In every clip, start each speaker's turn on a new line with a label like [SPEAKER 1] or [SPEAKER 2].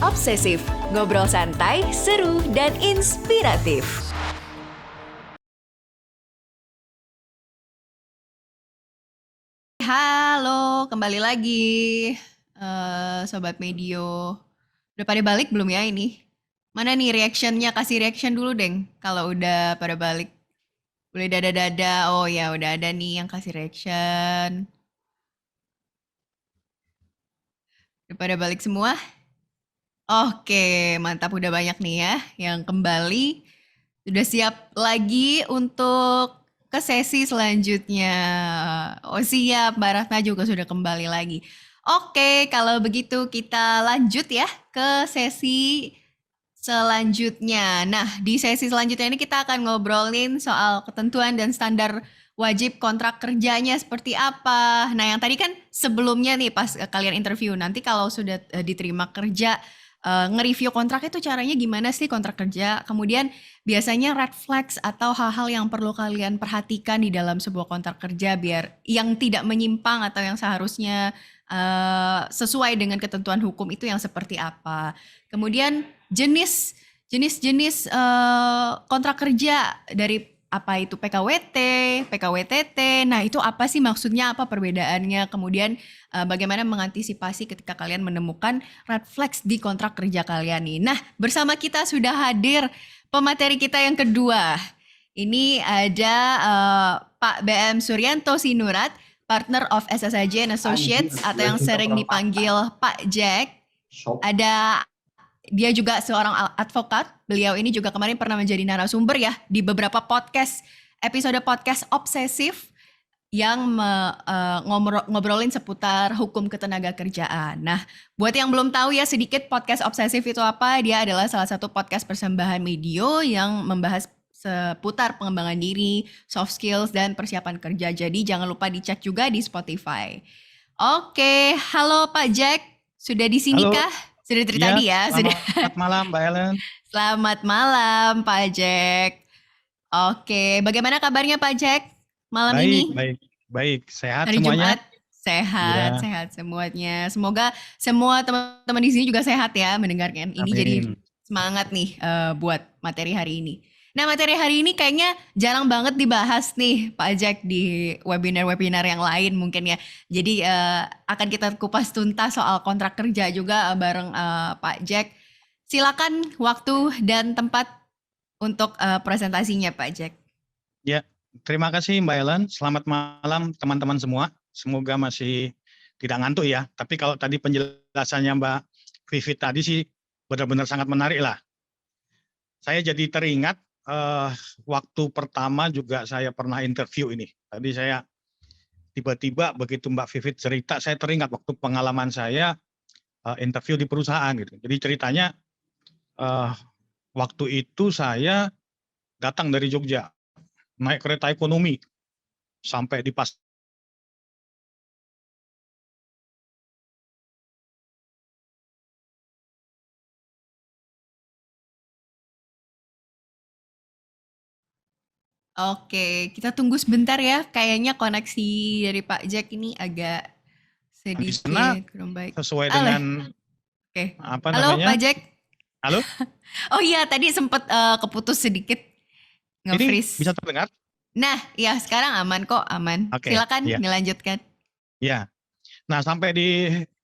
[SPEAKER 1] Obsesif, ngobrol santai, seru, dan inspiratif.
[SPEAKER 2] Halo, kembali lagi Sobat Medio. Udah pada balik belum ya ini? Mana nih reactionnya? Kasih reaction dulu, Deng. Kalau udah pada balik. Boleh dada-dada. Oh ya, udah ada nih yang kasih reaction. Udah pada balik semua? Oke, mantap, udah banyak nih ya yang kembali. Sudah siap lagi untuk ke sesi selanjutnya. Oh siap, Mbak Ratna juga sudah kembali lagi. Oke, kalau begitu kita lanjut ya ke sesi selanjutnya. Nah, di sesi selanjutnya ini kita akan ngobrolin soal ketentuan dan standar wajib kontrak kerjanya seperti apa. Nah, yang tadi kan sebelumnya nih pas kalian interview, nanti kalau sudah diterima kerja, nge-review kontrak itu caranya gimana sih kontrak kerja? Kemudian biasanya red flags atau hal-hal yang perlu kalian perhatikan di dalam sebuah kontrak kerja biar yang tidak menyimpang atau yang seharusnya sesuai dengan ketentuan hukum itu yang seperti apa. Kemudian jenis kontrak kerja dari apa itu PKWT, PKWTT. Nah, itu apa sih maksudnya, apa perbedaannya? Kemudian bagaimana mengantisipasi ketika kalian menemukan red flags di kontrak kerja kalian nih. Nah, bersama kita sudah hadir pemateri kita yang kedua. Ini ada Pak BM Suryanto Sinurat, Partner of SSIJ and Associates atau yang sering dipanggil Pak Jack. Ada dia juga seorang advokat. Beliau ini juga kemarin pernah menjadi narasumber ya di beberapa podcast, episode podcast Obsesif yang ngobrolin seputar hukum ketenaga kerjaan. Nah, buat yang belum tahu ya sedikit podcast Obsesif itu apa, dia adalah salah satu podcast persembahan Medio yang membahas seputar pengembangan diri, soft skills, dan persiapan kerja. Jadi jangan lupa dicek juga di Spotify. Oke, halo Pak Jack, sudah di sini
[SPEAKER 3] Halo,
[SPEAKER 2] kah? Sudah dari
[SPEAKER 3] iya,
[SPEAKER 2] tadi ya, sudah.
[SPEAKER 3] selamat malam Mbak Ellen.
[SPEAKER 2] Selamat malam Pak Jack. Oke, bagaimana kabarnya Pak Jack malam
[SPEAKER 3] Baik,
[SPEAKER 2] ini?
[SPEAKER 3] baik, baik. Sehat
[SPEAKER 2] Hari
[SPEAKER 3] semuanya?
[SPEAKER 2] Jumat sehat,
[SPEAKER 3] Iya,
[SPEAKER 2] sehat semuanya. Semoga semua teman-teman di sini juga sehat ya mendengarkan ini. Jadi
[SPEAKER 3] amin.
[SPEAKER 2] semangat nih buat materi hari ini. Nah, materi hari ini kayaknya jarang banget dibahas nih Pak Jack di webinar-webinar yang lain mungkin ya. Jadi akan kita kupas tuntas soal kontrak kerja juga bareng Pak Jack. Silakan waktu dan tempat untuk presentasinya Pak Jack.
[SPEAKER 3] Ya, terima kasih Mbak Ellen. Selamat malam teman-teman semua. Semoga masih tidak ngantuk ya. Tapi kalau tadi penjelasannya Mbak Vivit tadi sih benar-benar sangat menarik lah. Saya jadi teringat waktu pertama juga saya pernah interview ini. Tadi saya tiba-tiba begitu Mbak Vivit cerita, saya teringat waktu pengalaman saya interview di perusahaan gitu. Jadi ceritanya eh, waktu itu saya datang dari Jogja, naik kereta ekonomi sampai di pas.
[SPEAKER 2] Oke, kita tunggu sebentar ya. Kayaknya koneksi dari Pak Jack ini agak
[SPEAKER 3] Di sana
[SPEAKER 2] sedikit kurang baik.
[SPEAKER 3] sesuai
[SPEAKER 2] Aleh,
[SPEAKER 3] dengan
[SPEAKER 2] oke.
[SPEAKER 3] apa
[SPEAKER 2] Halo Pak
[SPEAKER 3] namanya?
[SPEAKER 2] Jack.
[SPEAKER 3] Halo,
[SPEAKER 2] Oh iya, tadi sempat keputus sedikit
[SPEAKER 3] ini
[SPEAKER 2] nge-freeze.
[SPEAKER 3] bisa terdengar?
[SPEAKER 2] Nah, ya sekarang aman kok, aman.
[SPEAKER 3] Oke,
[SPEAKER 2] Silakan
[SPEAKER 3] ya,
[SPEAKER 2] dilanjutkan.
[SPEAKER 3] ya. Nah, sampai di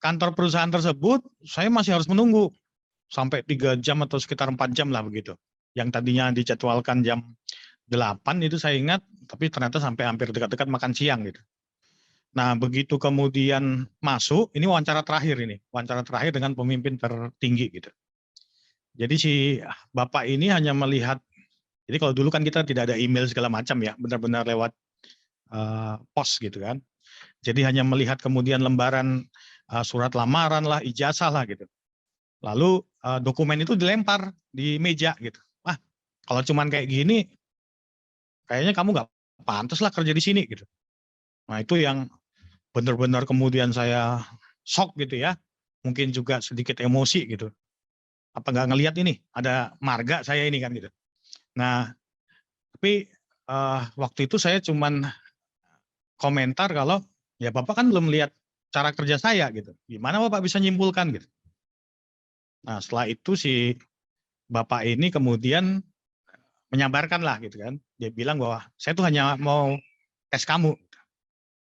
[SPEAKER 3] kantor perusahaan tersebut, saya masih harus menunggu sampai 3 jam atau sekitar 4 jam lah begitu. Yang tadinya dijadwalkan jam 8 itu saya ingat, tapi ternyata sampai hampir dekat-dekat makan siang gitu. Nah, begitu kemudian masuk, ini wawancara terakhir ini, wawancara terakhir dengan pemimpin tertinggi gitu. Jadi si bapak ini hanya melihat, jadi kalau dulu kan kita tidak ada email segala macam ya, benar-benar lewat pos gitu kan. Jadi hanya melihat kemudian lembaran surat lamaran lah, ijazah lah gitu. Lalu dokumen itu dilempar di meja gitu. Wah, kalau cuman kayak gini, kayaknya kamu nggak pantas lah kerja di sini gitu. Nah itu yang benar-benar kemudian saya shock gitu ya. Mungkin juga sedikit emosi gitu. Apa nggak ngelihat ini, ada marga saya ini kan gitu. Nah, tapi waktu itu saya cuman komentar kalau ya Bapak kan belum lihat cara kerja saya gitu. Gimana Bapak bisa nyimpulkan gitu. Nah, setelah itu si bapak ini kemudian menyabarkan lah gitu kan. Dia bilang bahwa saya tuh hanya mau tes kamu.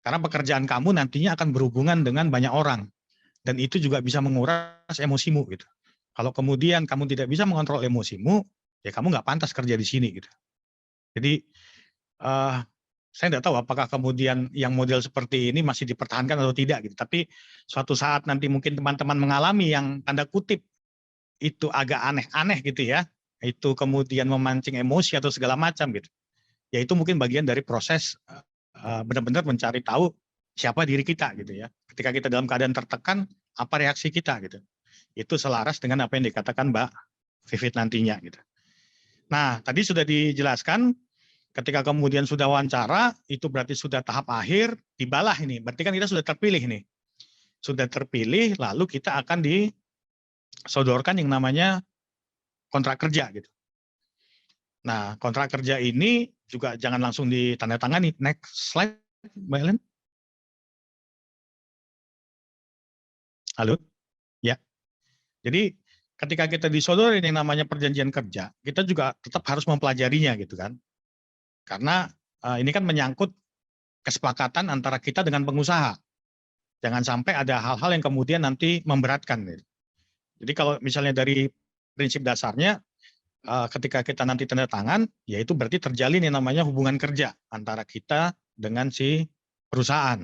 [SPEAKER 3] Karena pekerjaan kamu nantinya akan berhubungan dengan banyak orang. Dan itu juga bisa menguras emosimu gitu. Kalau kemudian kamu tidak bisa mengontrol emosimu, ya kamu nggak pantas kerja di sini gitu. Jadi saya nggak tahu apakah kemudian yang model seperti ini masih dipertahankan atau tidak gitu. Tapi suatu saat nanti mungkin teman-teman mengalami yang tanda kutip itu agak aneh-aneh gitu ya, itu kemudian memancing emosi atau segala macam gitu. Ya itu mungkin bagian dari proses benar-benar mencari tahu siapa diri kita gitu ya. Ketika kita dalam keadaan tertekan, apa reaksi kita gitu. Itu selaras dengan apa yang dikatakan Mbak Vivit nantinya gitu. Nah, tadi sudah dijelaskan ketika kemudian sudah wawancara, itu berarti sudah tahap akhir, tibalah ini. Berarti kan kita sudah terpilih nih. Sudah terpilih, lalu kita akan disodorkan yang namanya kontrak kerja gitu. Nah, kontrak kerja ini juga jangan langsung ditandatangani. Next slide, Mbak Ellen. Halo? Ya. Jadi ketika kita disodorin yang namanya perjanjian kerja, kita juga tetap harus mempelajarinya gitu kan. Karena ini kan menyangkut kesepakatan antara kita dengan pengusaha. Jangan sampai ada hal-hal yang kemudian nanti memberatkan. Gitu. Jadi kalau misalnya dari prinsip dasarnya, ketika kita nanti tanda tangan, ya itu berarti terjalin yang namanya hubungan kerja antara kita dengan si perusahaan.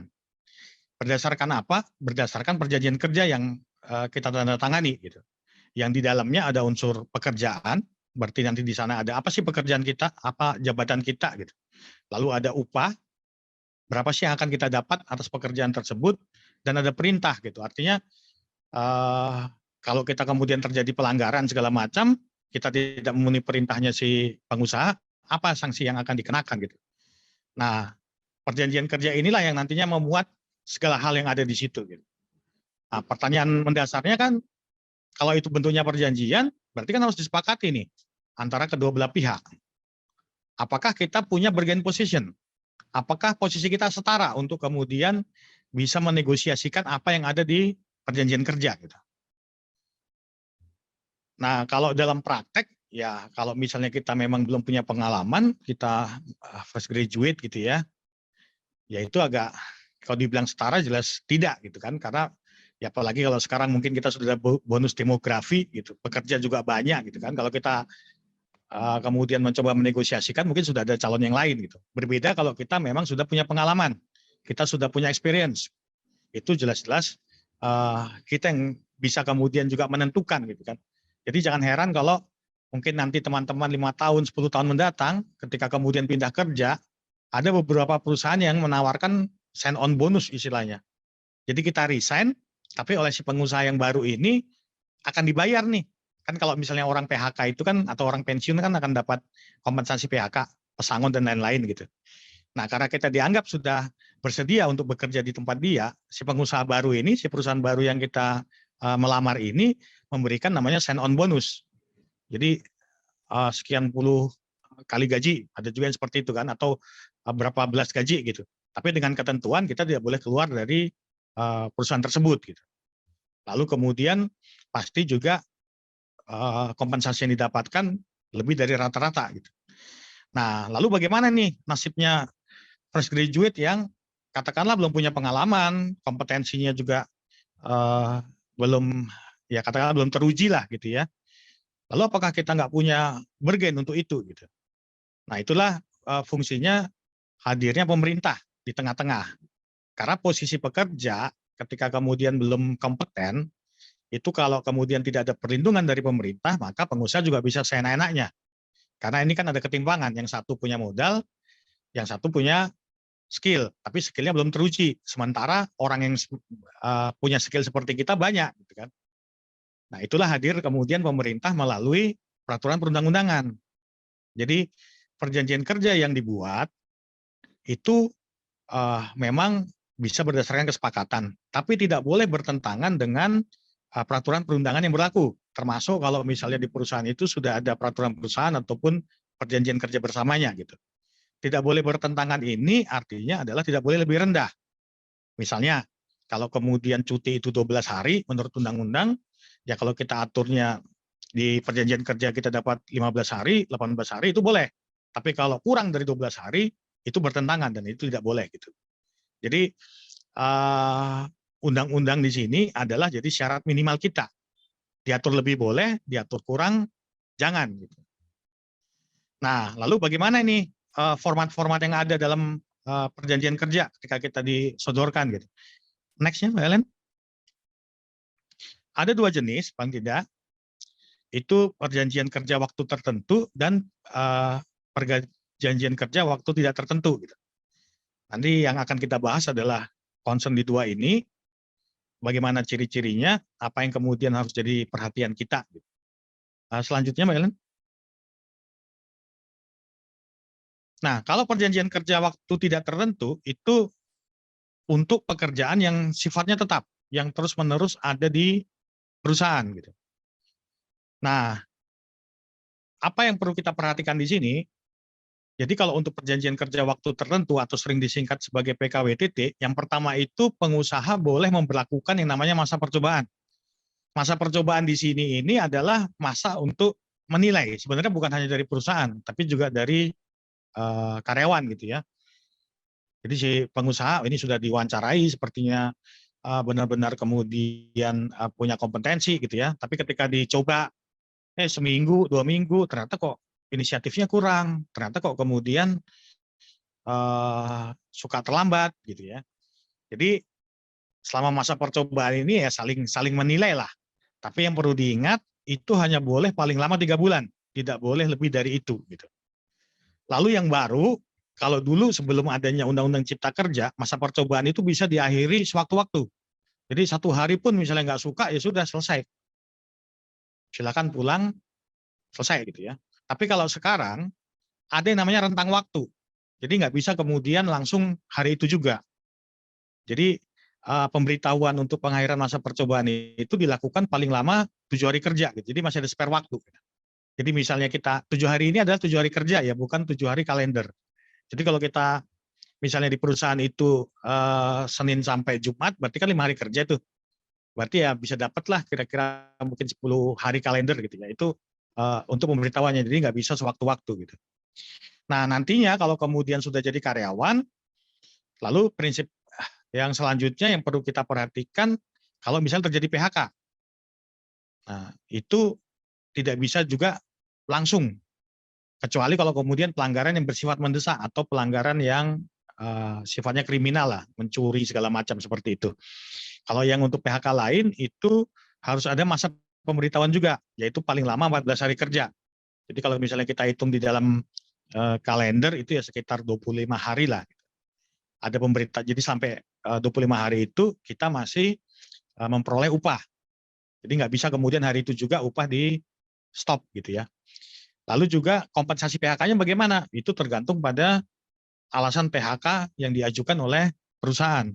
[SPEAKER 3] Berdasarkan apa? Berdasarkan perjanjian kerja yang kita tanda tangani. Gitu. Yang di dalamnya ada unsur pekerjaan, berarti nanti di sana ada apa sih pekerjaan kita, apa jabatan kita. Gitu. Lalu ada upah, berapa sih yang akan kita dapat atas pekerjaan tersebut, dan ada perintah. Gitu. Artinya kalau kita kemudian terjadi pelanggaran segala macam, kita tidak memenuhi perintahnya si pengusaha, apa sanksi yang akan dikenakan gitu. Nah, perjanjian kerja inilah yang nantinya memuat segala hal yang ada di situ. Gitu. Nah, pertanyaan mendasarnya kan, kalau itu bentuknya perjanjian, berarti kan harus disepakati nih antara kedua belah pihak. Apakah kita punya bargain position? Apakah posisi kita setara untuk kemudian bisa menegosiasikan apa yang ada di perjanjian kerja gitu. Nah, kalau dalam praktek, ya kalau misalnya kita memang belum punya pengalaman, kita fresh graduate gitu ya itu agak, kalau dibilang setara jelas tidak gitu kan, karena ya apalagi kalau sekarang mungkin kita sudah bonus demografi gitu, pekerja juga banyak gitu kan, kalau kita kemudian mencoba menegosiasikan mungkin sudah ada calon yang lain gitu. Berbeda kalau kita memang sudah punya pengalaman, kita sudah punya experience, itu jelas-jelas kita yang bisa kemudian juga menentukan gitu kan. Jadi jangan heran kalau mungkin nanti teman-teman 5 tahun, 10 tahun mendatang, ketika kemudian pindah kerja, ada beberapa perusahaan yang menawarkan sign-on bonus istilahnya. Jadi kita resign, tapi oleh si pengusaha yang baru ini akan dibayar nih. Kan kalau misalnya orang PHK itu kan, atau orang pensiun kan akan dapat kompensasi PHK, pesangon dan lain-lain gitu. Nah, karena kita dianggap sudah bersedia untuk bekerja di tempat dia, si pengusaha baru ini, si perusahaan baru yang kita melamar ini memberikan namanya sign-on bonus. Jadi sekian puluh kali gaji, ada juga yang seperti itu kan, atau berapa belas gaji gitu. Tapi dengan ketentuan kita tidak boleh keluar dari perusahaan tersebut gitu. Lalu kemudian pasti juga kompensasi yang didapatkan lebih dari rata-rata gitu. Nah, lalu bagaimana nih nasibnya fresh graduate yang katakanlah belum punya pengalaman, kompetensinya juga belum, ya katakanlah belum teruji lah gitu ya. Lalu apakah kita nggak punya bargain untuk itu gitu? Nah, itulah fungsinya hadirnya pemerintah di tengah-tengah. Karena posisi pekerja ketika kemudian belum kompeten, itu kalau kemudian tidak ada perlindungan dari pemerintah, maka pengusaha juga bisa seenak-enaknya. Karena ini kan ada ketimpangan, yang satu punya modal, yang satu punya skill, tapi skillnya belum teruji. Sementara orang yang punya skill seperti kita banyak, gitu kan. Nah, itulah hadir kemudian pemerintah melalui peraturan perundang-undangan. Jadi perjanjian kerja yang dibuat itu memang bisa berdasarkan kesepakatan, tapi tidak boleh bertentangan dengan peraturan perundangan yang berlaku. Termasuk kalau misalnya di perusahaan itu sudah ada peraturan perusahaan ataupun perjanjian kerja bersamanya gitu. Tidak boleh bertentangan ini artinya adalah tidak boleh lebih rendah. Misalnya Kalau kemudian cuti itu 12 hari menurut undang-undang, ya kalau kita aturnya di perjanjian kerja kita dapat 15 hari, 18 hari itu boleh. Tapi kalau kurang dari 12 hari itu bertentangan dan itu tidak boleh gitu. Jadi undang-undang di sini adalah jadi syarat minimal kita. Diatur lebih boleh, diatur kurang jangan gitu. Nah, lalu bagaimana ini format-format yang ada dalam perjanjian kerja ketika kita disodorkan gitu. Next-nya, Mbak Ellen. Ada 2 jenis, paling tidak. Itu perjanjian kerja waktu tertentu dan perjanjian kerja waktu tidak tertentu. Gitu. Nanti yang akan kita bahas adalah concern di 2 ini, bagaimana ciri-cirinya, apa yang kemudian harus jadi perhatian kita. Gitu. Selanjutnya, Mbak Ellen. Nah, kalau perjanjian kerja waktu tidak tertentu, itu untuk pekerjaan yang sifatnya tetap, yang terus-menerus ada di perusahaan. Gitu. Nah, apa yang perlu kita perhatikan di sini, jadi kalau untuk perjanjian kerja waktu tertentu atau sering disingkat sebagai PKWTT, yang pertama itu pengusaha boleh memberlakukan yang namanya masa percobaan. Masa percobaan di sini ini adalah masa untuk menilai, sebenarnya bukan hanya dari perusahaan, tapi juga dari karyawan gitu ya. Jadi si pengusaha ini sudah diwawancarai sepertinya benar-benar kemudian punya kompetensi gitu ya. Tapi ketika dicoba seminggu, 2 minggu, ternyata kok inisiatifnya kurang, ternyata kok kemudian suka terlambat gitu ya. Jadi selama masa percobaan ini ya saling menilai lah. Tapi yang perlu diingat itu hanya boleh paling lama 3 bulan, tidak boleh lebih dari itu gitu. Lalu yang baru, kalau dulu sebelum adanya Undang-Undang Cipta Kerja, masa percobaan itu bisa diakhiri sewaktu-waktu. Jadi 1 hari pun misalnya nggak suka, ya sudah selesai. Silakan pulang, selesai gitu ya. Tapi kalau sekarang, ada yang namanya rentang waktu. Jadi nggak bisa kemudian langsung hari itu juga. Jadi pemberitahuan untuk pengakhiran masa percobaan itu dilakukan paling lama 7 hari kerja. Gitu. Jadi masih ada spare waktu. Jadi misalnya kita 7 hari ini adalah 7 hari kerja ya, bukan 7 hari kalender. Jadi kalau kita misalnya di perusahaan itu Senin sampai Jumat, berarti kan 5 hari kerja tuh. Berarti ya bisa dapatlah kira-kira mungkin 10 hari kalender gitu ya. Itu untuk pemberitahuannya, jadi nggak bisa sewaktu-waktu gitu. Nah nantinya kalau kemudian sudah jadi karyawan, lalu prinsip yang selanjutnya yang perlu kita perhatikan, kalau misalnya terjadi PHK. Nah itu tidak bisa juga langsung, kecuali kalau kemudian pelanggaran yang bersifat mendesak atau pelanggaran yang sifatnya kriminal lah, mencuri segala macam seperti itu. Kalau yang untuk PHK lain itu harus ada masa pemberitahuan juga, yaitu paling lama 14 hari kerja. Jadi kalau misalnya kita hitung di dalam kalender itu ya sekitar 25 hari lah. Ada pemberitahuan, jadi sampai 25 hari itu kita masih memperoleh upah. Jadi nggak bisa kemudian hari itu juga upah di stop gitu ya. Lalu juga kompensasi PHK-nya bagaimana? Itu tergantung pada alasan PHK yang diajukan oleh perusahaan.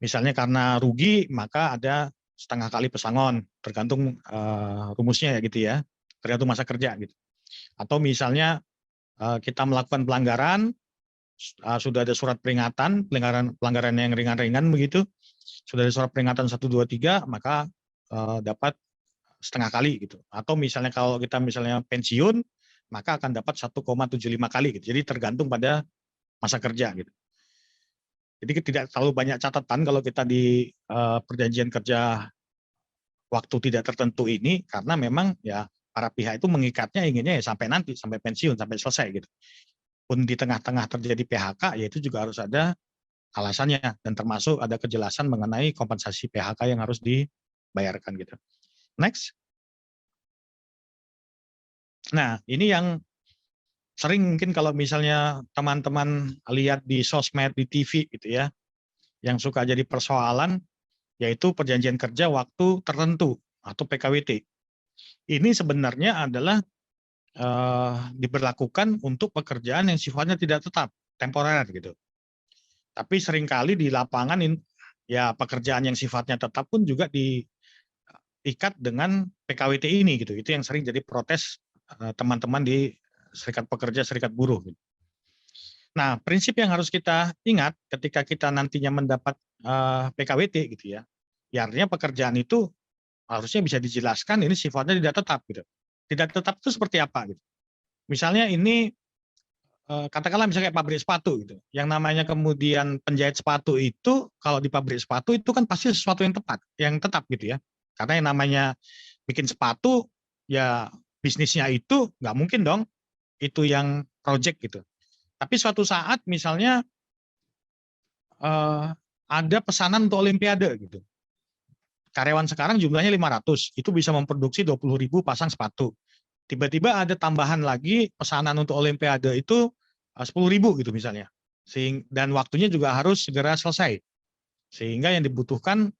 [SPEAKER 3] Misalnya karena rugi, maka ada setengah kali pesangon, tergantung rumusnya ya gitu ya, tergantung masa kerja gitu. Atau misalnya kita melakukan pelanggaran, sudah ada surat peringatan, pelanggaran yang ringan-ringan begitu, sudah ada surat peringatan 1, 2, 3, maka dapat setengah kali gitu. Atau misalnya kalau kita misalnya pensiun, maka akan dapat 1,75 kali gitu. Jadi tergantung pada masa kerja gitu. Jadi tidak terlalu banyak catatan kalau kita di perjanjian kerja waktu tidak tertentu ini, karena memang ya para pihak itu mengikatnya inginnya ya sampai nanti, sampai pensiun, sampai selesai gitu. Pun di tengah-tengah terjadi PHK, ya itu juga harus ada alasannya, dan termasuk ada kejelasan mengenai kompensasi PHK yang harus dibayarkan gitu. Next. Nah, ini yang sering mungkin kalau misalnya teman-teman lihat di sosmed, di TV gitu ya, yang suka jadi persoalan, yaitu perjanjian kerja waktu tertentu atau PKWT. Ini sebenarnya adalah diberlakukan untuk pekerjaan yang sifatnya tidak tetap, temporer gitu. Tapi seringkali di lapangan ya pekerjaan yang sifatnya tetap pun juga diikat dengan PKWT ini gitu. Itu yang sering jadi protes teman-teman di serikat pekerja, serikat buruh. Nah, prinsip yang harus kita ingat ketika kita nantinya mendapat PKWT gitu ya. Ya artinya pekerjaan itu harusnya bisa dijelaskan ini sifatnya tidak tetap gitu. Tidak tetap itu seperti apa gitu. Misalnya ini katakanlah misalnya kayak pabrik sepatu gitu. Yang namanya kemudian penjahit sepatu itu kalau di pabrik sepatu itu kan pasti sesuatu yang tetap gitu ya. Karena yang namanya bikin sepatu ya bisnisnya itu nggak mungkin dong itu yang project gitu. Tapi suatu saat misalnya ada pesanan untuk Olimpiade gitu. Karyawan sekarang jumlahnya 500, itu bisa memproduksi 20.000 pasang sepatu. Tiba-tiba ada tambahan lagi pesanan untuk Olimpiade itu 10.000 gitu misalnya. Dan waktunya juga harus segera selesai. Sehingga yang dibutuhkan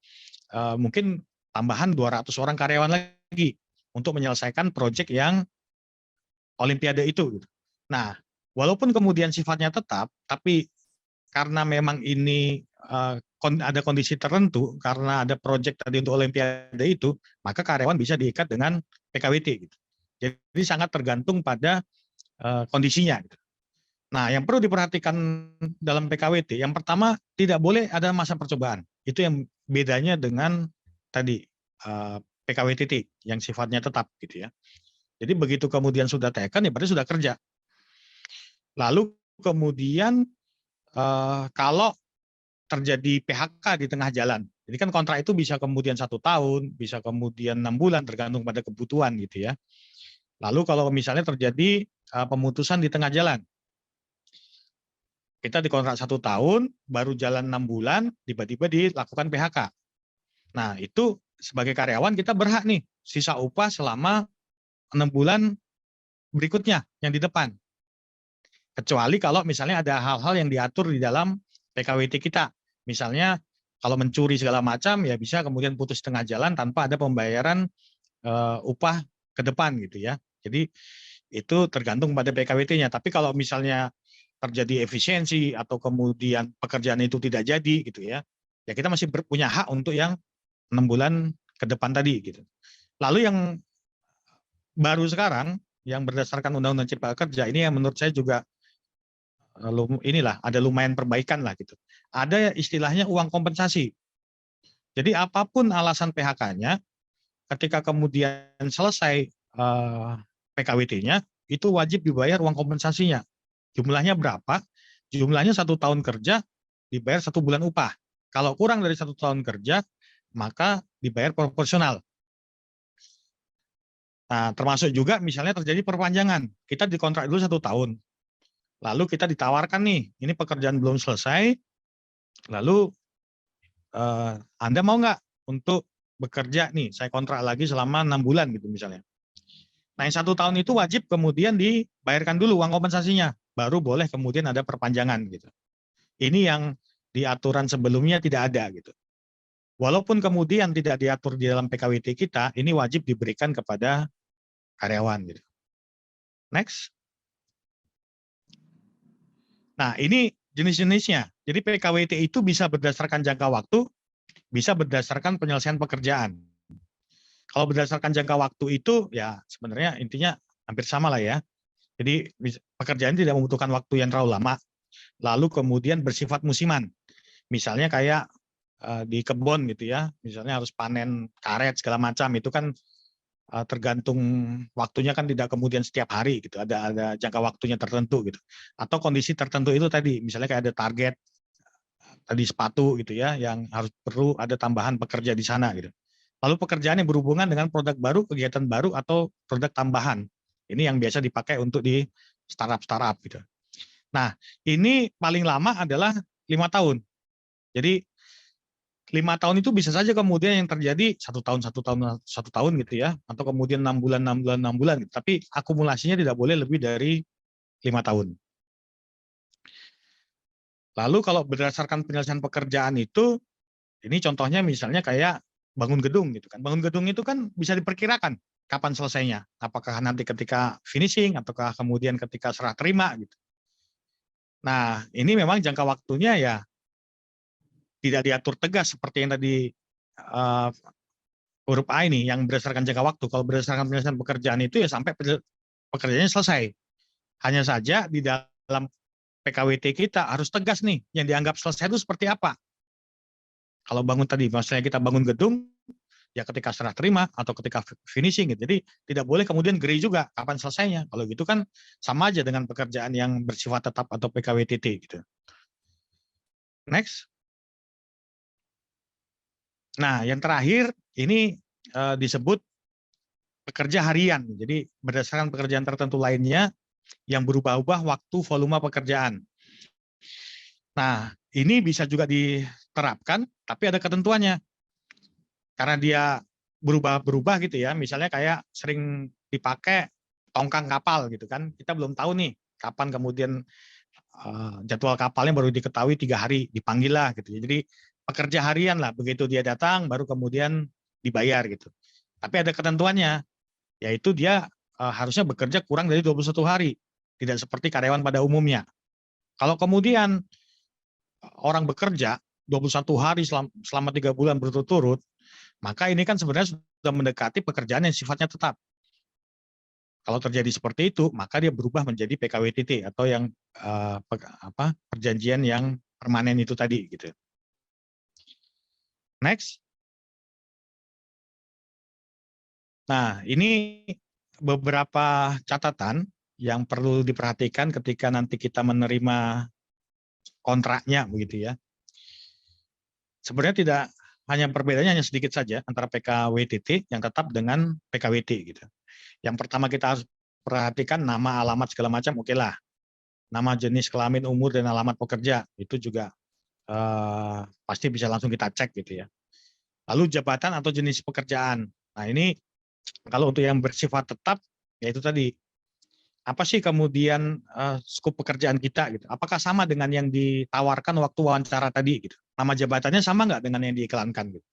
[SPEAKER 3] mungkin tambahan 200 orang karyawan lagi untuk menyelesaikan proyek yang Olimpiade itu. Nah, walaupun kemudian sifatnya tetap, tapi karena memang ini ada kondisi tertentu, karena ada proyek tadi untuk Olimpiade itu, maka karyawan bisa diikat dengan PKWT. Gitu. Jadi sangat tergantung pada kondisinya. Gitu. Nah, yang perlu diperhatikan dalam PKWT, yang pertama tidak boleh ada masa percobaan. Itu yang bedanya dengan tadi PKWTT yang sifatnya tetap, gitu ya. Jadi begitu kemudian sudah taken, ya berarti sudah kerja. Lalu kemudian kalau terjadi PHK di tengah jalan, jadi kan kontrak itu bisa kemudian 1 tahun, bisa kemudian 6 bulan, tergantung pada kebutuhan gitu ya. Lalu kalau misalnya terjadi pemutusan di tengah jalan, kita dikontrak 1 tahun, baru jalan 6 bulan, tiba-tiba dilakukan PHK. Nah itu sebagai karyawan kita berhak nih sisa upah selama 6 bulan berikutnya yang di depan. Kecuali kalau misalnya ada hal-hal yang diatur di dalam PKWT kita. Misalnya kalau mencuri segala macam ya bisa kemudian putus tengah jalan tanpa ada pembayaran upah ke depan gitu ya. Jadi itu tergantung pada PKWT-nya. Tapi kalau misalnya terjadi efisiensi atau kemudian pekerjaan itu tidak jadi gitu ya, ya kita masih punya hak untuk yang 6 bulan ke depan tadi gitu. Lalu yang baru sekarang yang berdasarkan Undang-Undang Cipta Kerja ini yang menurut saya juga inilah ada lumayan perbaikan lah gitu. Ada istilahnya uang kompensasi. Jadi apapun alasan PHK-nya, ketika kemudian selesai PKWT-nya, itu wajib dibayar uang kompensasinya. Jumlahnya berapa? Jumlahnya 1 tahun kerja dibayar 1 bulan upah. Kalau kurang dari 1 tahun kerja, maka dibayar proporsional. Nah, termasuk juga misalnya terjadi perpanjangan. Kita dikontrak dulu 1 tahun. Lalu kita ditawarkan nih, ini pekerjaan belum selesai, lalu Anda mau nggak untuk bekerja nih, saya kontrak lagi selama 6 bulan gitu misalnya. Nah yang 1 tahun itu wajib kemudian dibayarkan dulu uang kompensasinya, baru boleh kemudian ada perpanjangan gitu. Ini yang di aturan sebelumnya tidak ada gitu. Walaupun kemudian tidak diatur di dalam PKWT kita, ini wajib diberikan kepada karyawan gitu. Next. Nah, ini jenis-jenisnya. Jadi PKWT itu bisa berdasarkan jangka waktu, bisa berdasarkan penyelesaian pekerjaan. Kalau berdasarkan jangka waktu itu, ya sebenarnya intinya hampir sama lah ya. Jadi pekerjaan tidak membutuhkan waktu yang terlalu lama. Lalu kemudian bersifat musiman. Misalnya kayak di kebun gitu ya, misalnya harus panen karet segala macam, itu kan tergantung waktunya kan tidak kemudian setiap hari gitu, ada jangka waktunya tertentu gitu, atau kondisi tertentu itu tadi misalnya kayak ada target tadi sepatu gitu ya yang harus perlu ada tambahan pekerja di sana gitu. Lalu pekerjaan yang berhubungan dengan produk baru, kegiatan baru atau produk tambahan, ini yang biasa dipakai untuk di startup gitu. Nah ini paling lama adalah 5 tahun. Jadi 5 tahun itu bisa saja kemudian yang terjadi 1 tahun gitu ya, atau kemudian 6 bulan gitu. Tapi akumulasinya tidak boleh lebih dari 5 tahun. Lalu kalau berdasarkan penyelesaian pekerjaan itu, ini contohnya misalnya kayak bangun gedung gitu kan. Bangun gedung itu kan bisa diperkirakan kapan selesainya. Apakah nanti ketika finishing ataukah kemudian ketika serah terima gitu. Nah, ini memang jangka waktunya ya tidak diatur tegas seperti yang tadi huruf A ini yang berdasarkan jangka waktu. Kalau berdasarkan penyelesaian pekerjaan itu ya sampai pekerjaannya selesai. Hanya saja di dalam PKWT kita harus tegas nih yang dianggap selesai itu seperti apa. Kalau bangun tadi, misalnya kita bangun gedung, ya ketika serah terima atau ketika finishing gitu. Jadi tidak boleh kemudian gray juga kapan selesainya. Kalau gitu kan sama aja dengan pekerjaan yang bersifat tetap atau PKWTT gitu. Next. Nah, yang terakhir ini disebut pekerja harian. Jadi berdasarkan pekerjaan tertentu lainnya yang berubah-ubah waktu volume pekerjaan. Nah, ini bisa juga diterapkan, tapi ada ketentuannya. Karena dia berubah-berubah gitu ya, misalnya kayak sering dipakai tongkang kapal gitu kan, kita belum tahu nih kapan kemudian jadwal kapalnya baru diketahui 3 hari, dipanggil lah gitu. Jadi pekerja harian lah, begitu dia datang baru kemudian dibayar gitu. Tapi ada ketentuannya, yaitu dia harusnya bekerja kurang dari 21 hari, tidak seperti karyawan pada umumnya. Kalau kemudian orang bekerja 21 hari selama 3 bulan berturut-turut, maka ini kan sebenarnya sudah mendekati pekerjaan yang sifatnya tetap. Kalau terjadi seperti itu, maka dia berubah menjadi PKWTT atau yang perjanjian yang permanen itu tadi gitu. Next. Nah, ini beberapa catatan yang perlu diperhatikan ketika nanti kita menerima kontraknya begitu ya. Sebenarnya tidak hanya perbedaannya hanya sedikit saja antara PKWTT yang tetap dengan PKWT gitu. Yang pertama kita harus perhatikan nama, alamat segala macam, oke lah. Nama, jenis, kelamin, umur, dan alamat pekerja itu juga pasti bisa langsung kita cek gitu ya. Lalu jabatan atau jenis pekerjaan. Nah ini kalau untuk yang bersifat tetap, yaitu tadi apa sih kemudian skop pekerjaan kita gitu. Apakah sama dengan yang ditawarkan waktu wawancara tadi gitu. Nama jabatannya sama nggak dengan yang diiklankan gitu.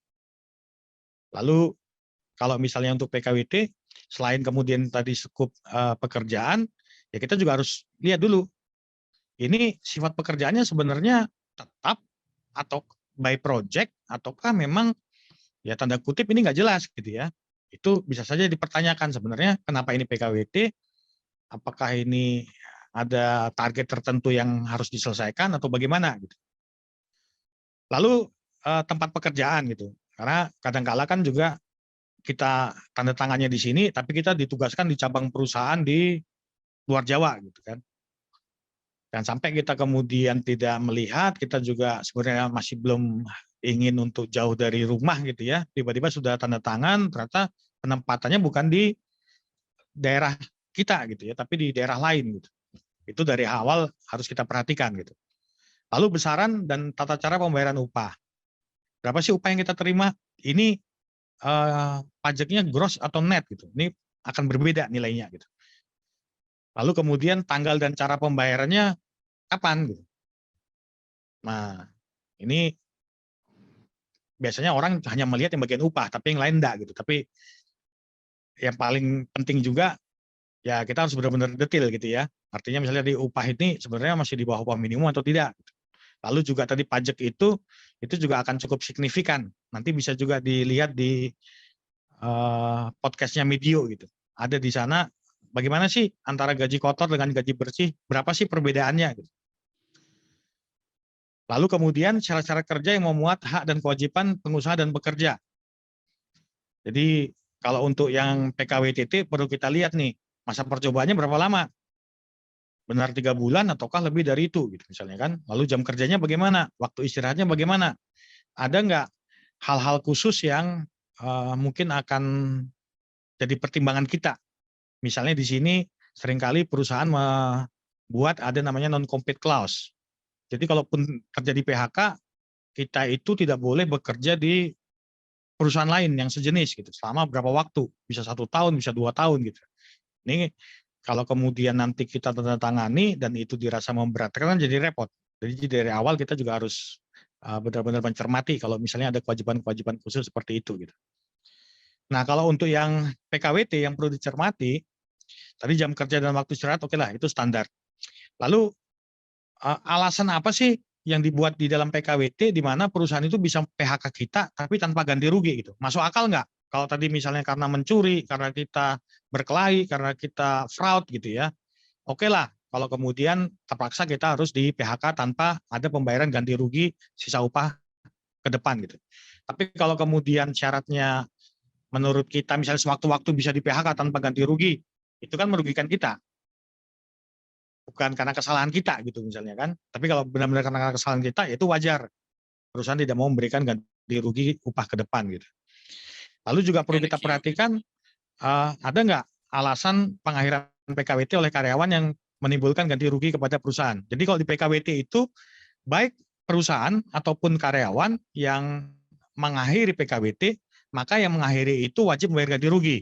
[SPEAKER 3] Lalu kalau misalnya untuk PKWT, selain kemudian tadi skop pekerjaan, ya kita juga harus lihat dulu. Ini sifat pekerjaannya sebenarnya tetap atau by project ataukah memang ya tanda kutip ini nggak jelas gitu ya. Itu bisa saja dipertanyakan sebenarnya kenapa ini PKWT, apakah ini ada target tertentu yang harus diselesaikan atau bagaimana gitu. Lalu tempat pekerjaan gitu. Karena kadang-kala kan juga kita tanda tangannya di sini tapi kita ditugaskan di cabang perusahaan di luar Jawa gitu kan. Dan sampai kita kemudian tidak melihat, kita juga sebenarnya masih belum ingin untuk jauh dari rumah gitu ya. Tiba-tiba sudah tanda tangan, ternyata penempatannya bukan di daerah kita gitu ya, tapi di daerah lain gitu. Itu dari awal harus kita perhatikan gitu. Lalu besaran dan tata cara pembayaran upah. Berapa sih upah yang kita terima? Ini pajaknya gross atau net gitu. Ini akan berbeda nilainya gitu. Lalu kemudian tanggal dan cara pembayarannya kapan gitu. Nah, ini biasanya orang hanya melihat yang bagian upah, tapi yang lain enggak gitu. Tapi yang paling penting juga ya kita harus benar-benar detail gitu ya. Artinya misalnya di upah ini sebenarnya masih di bawah upah minimum atau tidak. Lalu juga tadi pajak itu juga akan cukup signifikan. Nanti bisa juga dilihat di podcastnya Medio gitu. Ada di sana bagaimana sih antara gaji kotor dengan gaji bersih, berapa sih perbedaannya gitu. Lalu kemudian syarat-syarat kerja yang memuat hak dan kewajiban pengusaha dan pekerja. Jadi kalau untuk yang PKWTT perlu kita lihat nih, masa percobaannya berapa lama? Benar 3 bulan ataukah lebih dari itu gitu misalnya kan. Lalu jam kerjanya bagaimana? Waktu istirahatnya bagaimana? Ada nggak hal-hal khusus yang mungkin akan jadi pertimbangan kita? Misalnya di sini seringkali perusahaan membuat ada namanya non-compete clause. Jadi kalaupun terjadi PHK, kita itu tidak boleh bekerja di perusahaan lain yang sejenis gitu selama berapa waktu, bisa 1 tahun, bisa 2 tahun gitu. Ini kalau kemudian nanti kita tanda tangani dan itu dirasa memberatkan kan jadi repot. Jadi dari awal kita juga harus benar-benar mencermati kalau misalnya ada kewajiban-kewajiban khusus seperti itu gitu. Nah kalau untuk yang PKWT yang perlu dicermati, tadi jam kerja dan waktu istirahat oke lah itu standar. Lalu alasan apa sih yang dibuat di dalam PKWT di mana perusahaan itu bisa PHK kita tapi tanpa ganti rugi gitu. Masuk akal nggak? Kalau tadi misalnya karena mencuri, karena kita berkelahi, karena kita fraud gitu ya. Oke lah kalau kemudian terpaksa kita harus di PHK tanpa ada pembayaran ganti rugi sisa upah ke depan gitu. Tapi kalau kemudian syaratnya menurut kita misalnya sewaktu-waktu bisa di PHK tanpa ganti rugi, itu kan merugikan kita. Bukan karena kesalahan kita gitu misalnya kan. Tapi kalau benar-benar karena kesalahan kita, ya itu wajar. Perusahaan tidak mau memberikan ganti rugi upah ke depan gitu. Lalu juga perlu kita perhatikan, ada nggak alasan pengakhiran PKWT oleh karyawan yang menimbulkan ganti rugi kepada perusahaan. Jadi kalau di PKWT itu, baik perusahaan ataupun karyawan yang mengakhiri PKWT, maka yang mengakhiri itu wajib membayar ganti rugi.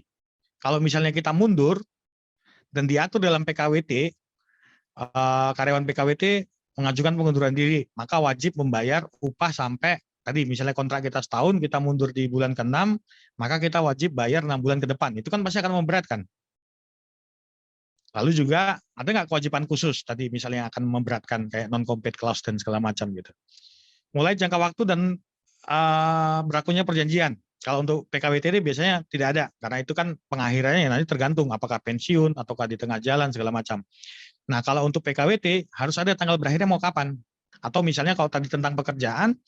[SPEAKER 3] Kalau misalnya kita mundur dan diatur dalam PKWT, karyawan PKWT mengajukan pengunduran diri, maka wajib membayar upah sampai tadi misalnya kontrak kita setahun, kita mundur di bulan ke-6, maka kita wajib bayar 6 bulan ke depan. Itu kan pasti akan memberatkan. Lalu juga ada nggak kewajiban khusus tadi misalnya yang akan memberatkan kayak non-compete clause dan segala macam gitu. Mulai jangka waktu dan berlakunya perjanjian. Kalau untuk PKWT ini biasanya tidak ada, karena itu kan pengakhirannya nanti tergantung apakah pensiun ataukah di tengah jalan segala macam. Nah kalau untuk PKWT harus ada tanggal berakhirnya mau kapan. Atau misalnya kalau tadi tentang pekerjaan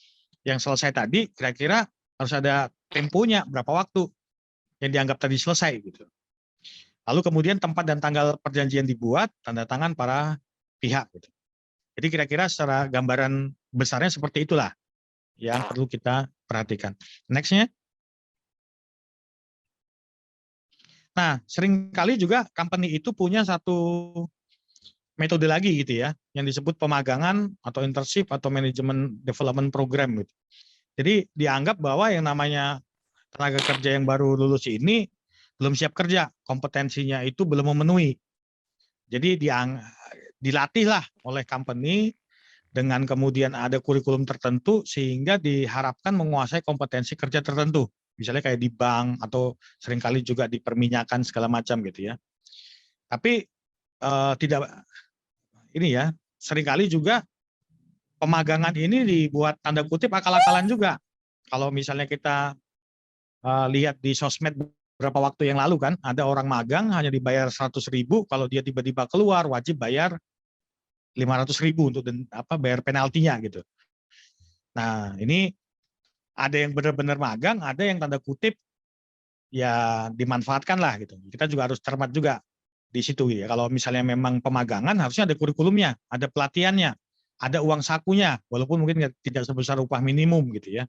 [SPEAKER 3] yang selesai tadi, kira-kira harus ada temponya berapa waktu yang dianggap tadi selesai gitu. Lalu kemudian tempat dan tanggal perjanjian dibuat, tanda tangan para pihak. Gitu. Jadi kira-kira secara gambaran besarnya seperti itulah yang perlu kita perhatikan. Next-nya. Nah, seringkali juga company itu punya satu metode lagi gitu ya, yang disebut pemagangan atau internship atau management development program gitu. Jadi dianggap bahwa yang namanya tenaga kerja yang baru lulus ini belum siap kerja, kompetensinya itu belum memenuhi. Jadi dilatihlah oleh company dengan kemudian ada kurikulum tertentu sehingga diharapkan menguasai kompetensi kerja tertentu. Misalnya kayak di bank atau seringkali juga di perminyakan segala macam gitu ya. Tapi tidak ini ya, seringkali juga pemagangan ini dibuat tanda kutip akal-akalan juga. Kalau misalnya kita lihat di sosmed beberapa waktu yang lalu kan, ada orang magang hanya dibayar 100.000, kalau dia tiba-tiba keluar wajib bayar 500.000 untuk bayar penaltinya gitu. Nah ini ada yang benar-benar magang, ada yang tanda kutip ya dimanfaatkan lah gitu. Kita juga harus cermat juga di situ ya. Kalau misalnya memang pemagangan harusnya ada kurikulumnya, ada pelatihannya, ada uang sakunya, walaupun mungkin tidak sebesar upah minimum gitu ya.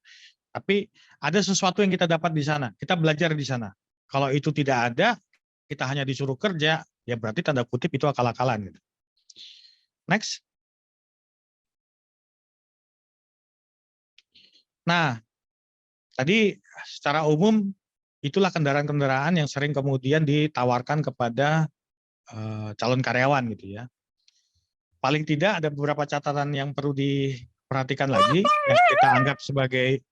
[SPEAKER 3] Tapi ada sesuatu yang kita dapat di sana, kita belajar di sana. Kalau itu tidak ada, kita hanya disuruh kerja, ya berarti tanda kutip itu akal-akalan gitu. Next. Nah, tadi secara umum itulah kendaraan-kendaraan yang sering kemudian ditawarkan kepada calon karyawan gitu ya. Paling tidak ada beberapa catatan yang perlu diperhatikan lagi yang kita anggap sebagai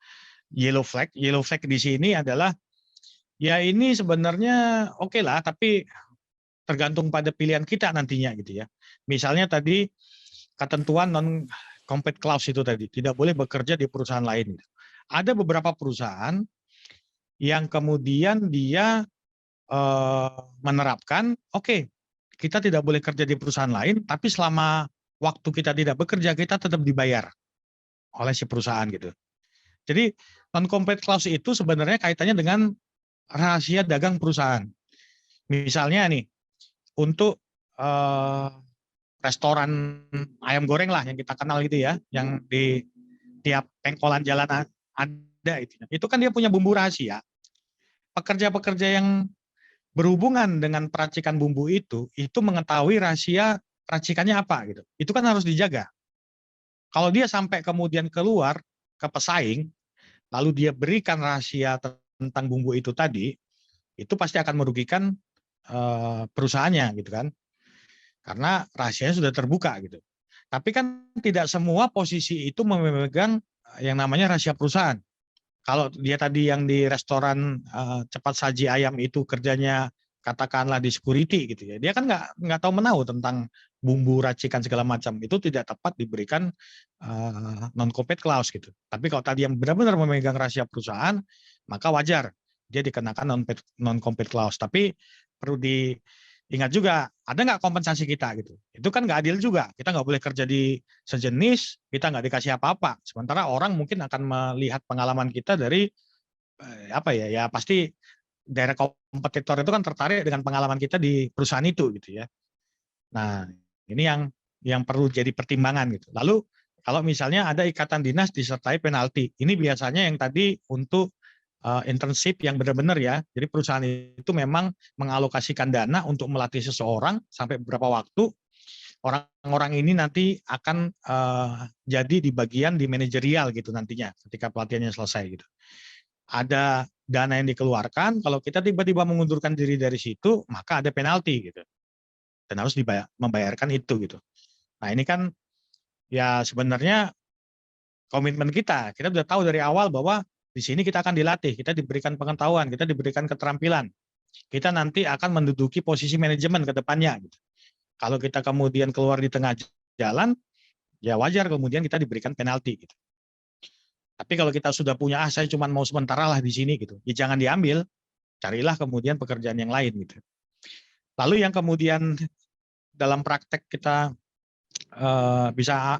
[SPEAKER 3] yellow flag. Yellow flag di sini adalah ya ini sebenarnya oke lah, tapi tergantung pada pilihan kita nantinya gitu ya. Misalnya tadi ketentuan non compete clause itu tadi tidak boleh bekerja di perusahaan lain. Gitu. Ada beberapa perusahaan yang kemudian dia menerapkan, oke, kita tidak boleh kerja di perusahaan lain, tapi selama waktu kita tidak bekerja, kita tetap dibayar oleh si perusahaan gitu. Jadi non-compete clause itu sebenarnya kaitannya dengan rahasia dagang perusahaan. Misalnya nih, untuk restoran ayam goreng lah yang kita kenal gitu ya, yang di tiap pengkolan jalan ada itu kan dia punya bumbu rahasia. Pekerja-pekerja yang berhubungan dengan peracikan bumbu itu mengetahui rahasia racikannya apa gitu. Itu kan harus dijaga. Kalau dia sampai kemudian keluar ke pesaing, lalu dia berikan rahasia tentang bumbu itu tadi, itu pasti akan merugikan perusahaannya gitu kan. Karena rahasianya sudah terbuka gitu. Tapi kan tidak semua posisi itu memegang yang namanya rahasia perusahaan. Kalau dia tadi yang di restoran cepat saji ayam itu kerjanya katakanlah di security gitu ya, dia kan nggak tahu menahu tentang bumbu racikan segala macam, itu tidak tepat diberikan non compete clause gitu. Tapi kalau tadi yang benar-benar memegang rahasia perusahaan, maka wajar dia dikenakan non compete clause. Tapi perlu ingat juga ada nggak kompensasi kita gitu. Itu kan nggak adil juga. Kita nggak boleh kerja di sejenis, kita nggak dikasih apa-apa. Sementara orang mungkin akan melihat pengalaman kita dari apa ya? Ya pasti daerah kompetitor itu kan tertarik dengan pengalaman kita di perusahaan itu gitu ya. Nah, ini yang perlu jadi pertimbangan gitu. Lalu kalau misalnya ada ikatan dinas disertai penalti, ini biasanya yang tadi untuk internship yang benar-benar ya. Jadi perusahaan itu memang mengalokasikan dana untuk melatih seseorang sampai beberapa waktu. Orang-orang ini nanti akan jadi di bagian di manajerial gitu nantinya ketika pelatihannya selesai gitu. Ada dana yang dikeluarkan, kalau kita tiba-tiba mengundurkan diri dari situ, maka ada penalti gitu. Dan harus membayarkan itu gitu. Nah ini kan ya sebenarnya komitmen kita. Kita sudah tahu dari awal bahwa di sini kita akan dilatih, kita diberikan pengetahuan, kita diberikan keterampilan. Kita nanti akan menduduki posisi manajemen ke depannya. Gitu. Kalau kita kemudian keluar di tengah jalan, ya wajar kemudian kita diberikan penalti. Gitu. Tapi kalau kita sudah punya, saya cuma mau sementara lah di sini, gitu, ya jangan diambil, carilah kemudian pekerjaan yang lain. Gitu. Lalu yang kemudian dalam praktek kita bisa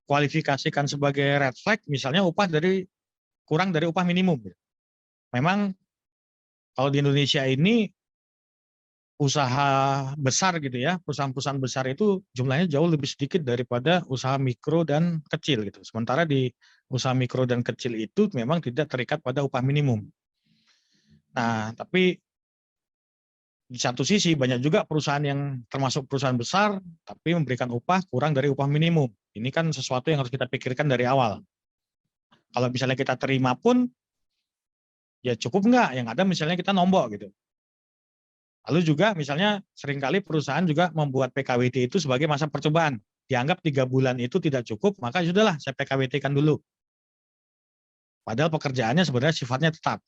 [SPEAKER 3] kualifikasikan sebagai red flag, misalnya upah kurang dari upah minimum. Memang kalau di Indonesia ini usaha besar gitu ya, perusahaan-perusahaan besar itu jumlahnya jauh lebih sedikit daripada usaha mikro dan kecil gitu. Sementara di usaha mikro dan kecil itu memang tidak terikat pada upah minimum. Nah, tapi di satu sisi banyak juga perusahaan yang termasuk perusahaan besar tapi memberikan upah kurang dari upah minimum. Ini kan sesuatu yang harus kita pikirkan dari awal. Kalau misalnya kita terima pun, ya cukup nggak? Yang ada misalnya kita nombok gitu. Lalu juga misalnya seringkali perusahaan juga membuat PKWT itu sebagai masa percobaan. Dianggap 3 bulan itu tidak cukup, maka sudahlah saya PKWT-kan dulu. Padahal pekerjaannya sebenarnya sifatnya tetap.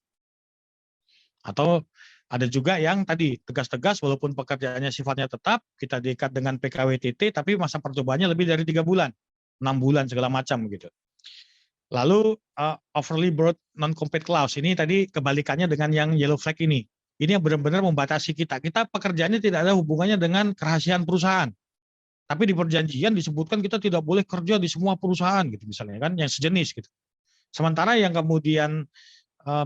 [SPEAKER 3] Atau ada juga yang tadi tegas-tegas walaupun pekerjaannya sifatnya tetap, kita diikat dengan PKWTT, tapi masa percobaannya lebih dari 3 bulan, 6 bulan segala macam gitu. Lalu overly broad non-compete clause, ini tadi kebalikannya dengan yang yellow flag ini. Ini yang benar-benar membatasi kita. Kita pekerjaannya tidak ada hubungannya dengan kerahasiaan perusahaan. Tapi di perjanjian disebutkan kita tidak boleh kerja di semua perusahaan gitu misalnya kan, yang sejenis gitu. Sementara yang kemudian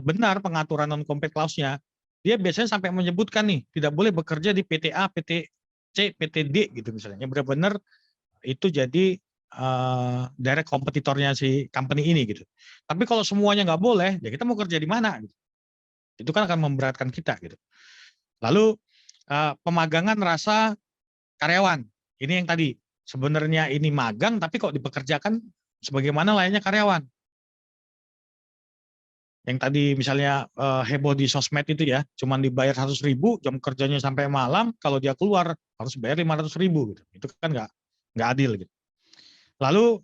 [SPEAKER 3] benar pengaturan non-compete clause-nya, dia biasanya sampai menyebutkan nih, tidak boleh bekerja di PT A, PT C, PT D gitu misalnya. Yang benar-benar itu jadi direct kompetitornya si company ini gitu. Tapi kalau semuanya nggak boleh, ya kita mau kerja di mana? Gitu. Itu kan akan memberatkan kita gitu. Lalu pemagangan rasa karyawan. Ini yang tadi sebenarnya ini magang, tapi kok dipekerjakan sebagaimana layaknya karyawan. Yang tadi misalnya heboh di sosmed itu ya, cuman dibayar 100.000, jam kerjanya sampai malam, kalau dia keluar harus bayar 500.000 gitu. Itu kan nggak adil gitu. Lalu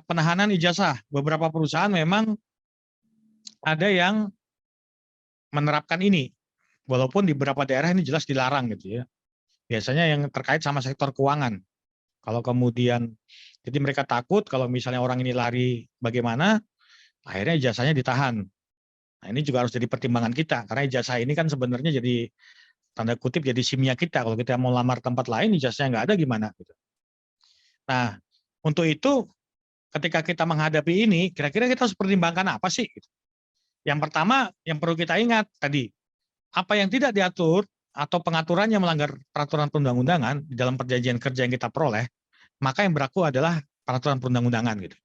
[SPEAKER 3] penahanan ijazah, beberapa perusahaan memang ada yang menerapkan ini, walaupun di beberapa daerah ini jelas dilarang gitu ya. Biasanya yang terkait sama sektor keuangan. Kalau kemudian, jadi mereka takut kalau misalnya orang ini lari bagaimana, akhirnya ijazahnya ditahan. Nah ini juga harus jadi pertimbangan kita, karena ijazah ini kan sebenarnya jadi tanda kutip jadi SIM-nya kita. Kalau kita mau lamar tempat lain, ijazahnya nggak ada gimana? Gitu. Nah untuk itu ketika kita menghadapi ini, kira-kira kita harus pertimbangkan apa sih? Yang pertama yang perlu kita ingat tadi, apa yang tidak diatur atau pengaturannya melanggar peraturan perundang-undangan di dalam perjanjian kerja yang kita peroleh, maka yang berlaku adalah peraturan perundang-undangan gitu.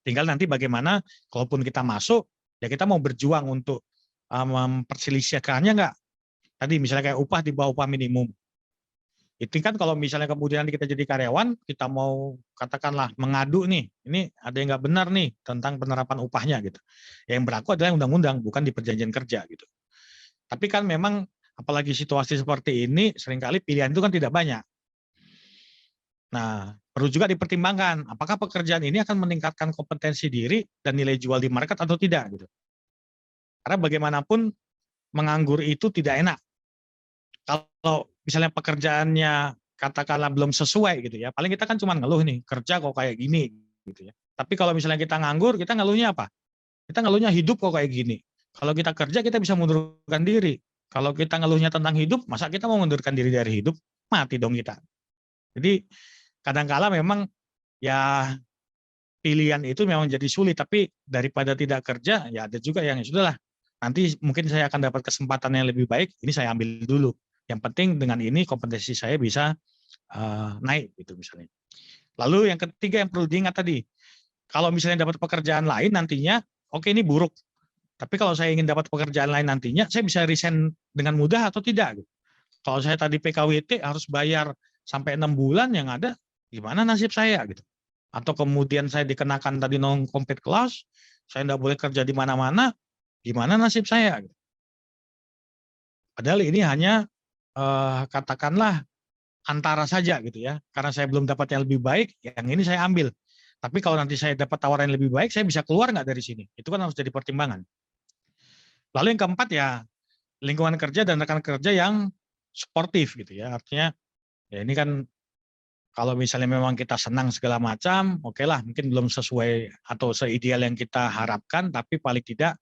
[SPEAKER 3] Tinggal nanti bagaimana, kalaupun kita masuk, ya kita mau berjuang untuk memperselisihkannya nggak? Tadi misalnya kayak upah di bawah upah minimum. Itu kan kalau misalnya kemudian kita jadi karyawan, kita mau katakanlah mengadu nih, ini ada yang nggak benar nih tentang penerapan upahnya gitu. Yang berlaku adalah undang-undang, bukan di perjanjian kerja gitu. Tapi kan memang apalagi situasi seperti ini, seringkali pilihan itu kan tidak banyak. Nah, perlu juga dipertimbangkan, apakah pekerjaan ini akan meningkatkan kompetensi diri dan nilai jual di market atau tidak gitu. Karena bagaimanapun menganggur itu tidak enak. Kalau misalnya pekerjaannya katakanlah belum sesuai gitu ya, paling kita kan cuma ngeluh nih, kerja kok kayak gini gitu ya. Tapi kalau misalnya kita nganggur, kita ngeluhnya apa? Kita ngeluhnya hidup kok kayak gini. Kalau kita kerja kita bisa mundurkan diri. Kalau kita ngeluhnya tentang hidup, masa kita mau mengundurkan diri dari hidup? Mati dong kita. Jadi kadang-kala memang ya pilihan itu memang jadi sulit, tapi daripada tidak kerja, ya ada juga yang ya sudahlah. Nanti mungkin saya akan dapat kesempatan yang lebih baik, ini saya ambil dulu. Yang penting dengan ini kompetensi saya bisa naik gitu misalnya. Lalu yang ketiga yang perlu diingat tadi, kalau misalnya dapat pekerjaan lain nantinya, oke ini buruk. Tapi kalau saya ingin dapat pekerjaan lain nantinya, saya bisa resign dengan mudah atau tidak? Gitu. Kalau saya tadi PKWT harus bayar sampai 6 bulan, yang ada gimana nasib saya gitu. Atau kemudian saya dikenakan tadi non-compete clause, saya tidak boleh kerja di mana-mana, gimana nasib saya? Gitu. Padahal ini hanya katakanlah antara saja gitu ya, karena saya belum dapat yang lebih baik, yang ini saya ambil. Tapi kalau nanti saya dapat tawaran yang lebih baik, saya bisa keluar nggak dari sini? Itu kan harus jadi pertimbangan. Lalu yang keempat ya lingkungan kerja dan rekan kerja yang suportif gitu ya. Artinya ya ini kan kalau misalnya memang kita senang segala macam, oke lah mungkin belum sesuai atau seideal yang kita harapkan, tapi paling tidak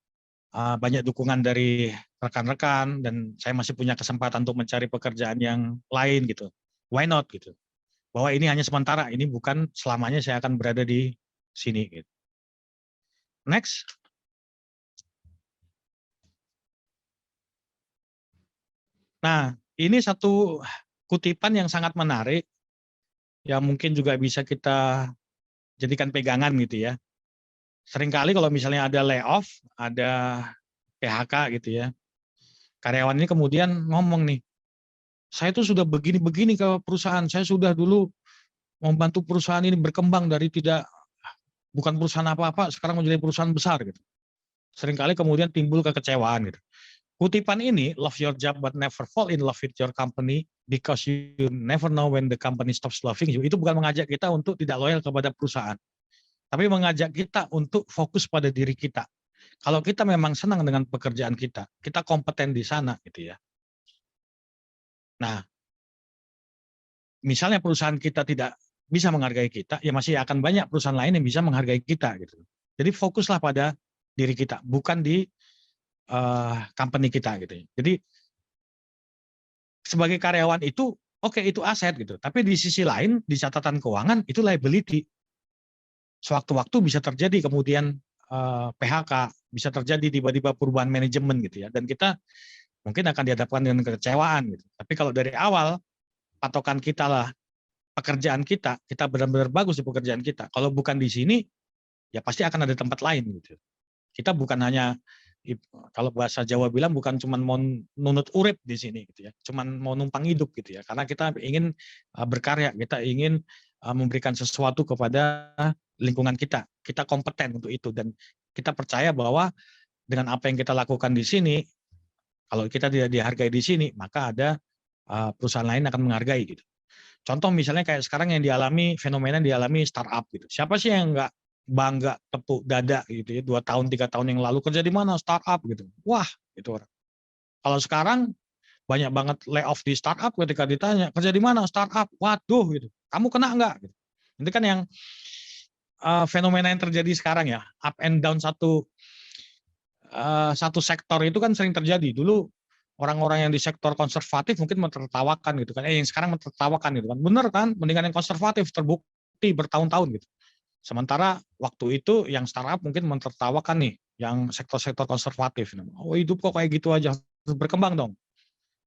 [SPEAKER 3] banyak dukungan dari rekan-rekan dan saya masih punya kesempatan untuk mencari pekerjaan yang lain gitu. Why not gitu. Bahwa ini hanya sementara, ini bukan selamanya saya akan berada di sini gitu. Next. Nah, ini satu kutipan yang sangat menarik, yang mungkin juga bisa kita jadikan pegangan gitu ya. Seringkali kalau misalnya ada layoff, ada PHK gitu ya, karyawan ini kemudian ngomong nih, saya tuh sudah begini-begini ke perusahaan, saya sudah dulu membantu perusahaan ini berkembang dari bukan perusahaan apa-apa, sekarang menjadi perusahaan besar gitu. Seringkali kemudian timbul kekecewaan gitu. Kutipan ini, love your job but never fall in love with your company because you never know when the company stops loving you. Itu bukan mengajak kita untuk tidak loyal kepada perusahaan, tapi mengajak kita untuk fokus pada diri kita. Kalau kita memang senang dengan pekerjaan kita, kita kompeten di sana gitu ya. Nah, misalnya perusahaan kita tidak bisa menghargai kita, ya masih akan banyak perusahaan lain yang bisa menghargai kita gitu. Jadi fokuslah pada diri kita, bukan di company kita gitu. Jadi sebagai karyawan itu oke itu aset gitu, tapi di sisi lain di catatan keuangan itu liability. Sewaktu-waktu bisa terjadi kemudian PHK, bisa terjadi tiba-tiba perubahan manajemen gitu ya, dan kita mungkin akan dihadapkan dengan kekecewaan gitu. Tapi kalau dari awal patokan kita lah pekerjaan kita benar-benar bagus di pekerjaan kita. Kalau bukan di sini, ya pasti akan ada tempat lain gitu. Kita bukan hanya kalau bahasa Jawa bilang bukan cuma mau nunut urip di sini gitu ya, cuman mau numpang hidup gitu ya, karena kita ingin berkarya, kita ingin memberikan sesuatu kepada lingkungan kita kompeten untuk itu dan kita percaya bahwa dengan apa yang kita lakukan di sini, kalau kita tidak dihargai di sini, maka ada perusahaan lain akan menghargai gitu. Contoh misalnya kayak sekarang yang fenomena dialami startup gitu. Siapa sih yang nggak bangga tepuk dada gitu ya 2 tahun 3 tahun yang lalu kerja di mana startup gitu. Wah, itu orang. Kalau sekarang banyak banget layoff di startup ketika ditanya kerja di mana startup. Waduh gitu. Kamu kena enggak gitu. Ini kan yang fenomena yang terjadi sekarang ya, up and down satu sektor itu kan sering terjadi. Dulu orang-orang yang di sektor konservatif mungkin mentertawakan gitu kan. Yang sekarang mentertawakan gitu kan. Bener kan? Mendingan yang konservatif terbukti bertahun-tahun gitu. Sementara waktu itu yang startup mungkin mentertawakan nih yang sektor-sektor konservatif. Oh hidup kok kayak gitu aja, harus berkembang dong.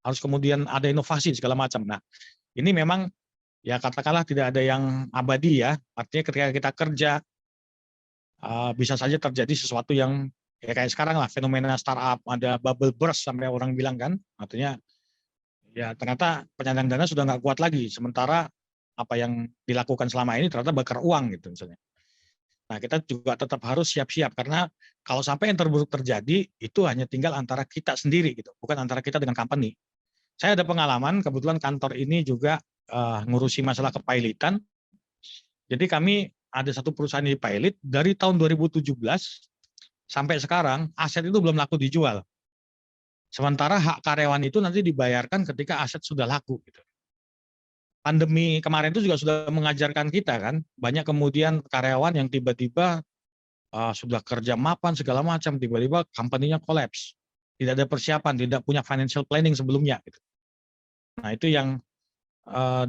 [SPEAKER 3] Harus kemudian ada inovasi segala macam. Nah ini memang ya katakanlah tidak ada yang abadi ya. Artinya ketika kita kerja bisa saja terjadi sesuatu yang ya kayak sekarang lah fenomena startup, ada bubble burst sampai orang bilang kan. Artinya ya ternyata penyandang dana sudah nggak kuat lagi. Sementara apa yang dilakukan selama ini ternyata bakar uang gitu misalnya. Nah kita juga tetap harus siap-siap karena kalau sampai yang terburuk terjadi itu hanya tinggal antara kita sendiri gitu, bukan antara kita dengan company. Saya ada pengalaman kebetulan kantor ini juga ngurusi masalah kepailitan. Jadi kami ada satu perusahaan di pilot dari tahun 2017 sampai sekarang aset itu belum laku dijual. Sementara hak karyawan itu nanti dibayarkan ketika aset sudah laku gitu. Pandemi kemarin itu juga sudah mengajarkan kita kan, banyak kemudian karyawan yang tiba-tiba sudah kerja mapan segala macam, tiba-tiba company-nya kolaps. tidak ada persiapan, tidak punya financial planning sebelumnya. Gitu. Nah itu yang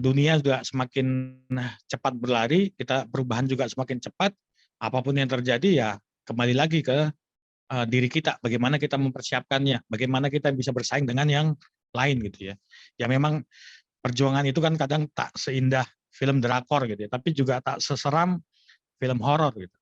[SPEAKER 3] dunia juga semakin cepat berlari, kita perubahan juga semakin cepat. Apapun yang terjadi ya kembali lagi ke diri kita, bagaimana kita mempersiapkannya, bagaimana kita bisa bersaing dengan yang lain gitu ya. Ya memang perjuangan itu kan kadang tak seindah film drakor gitu ya, tapi juga tak seseram film horor gitu.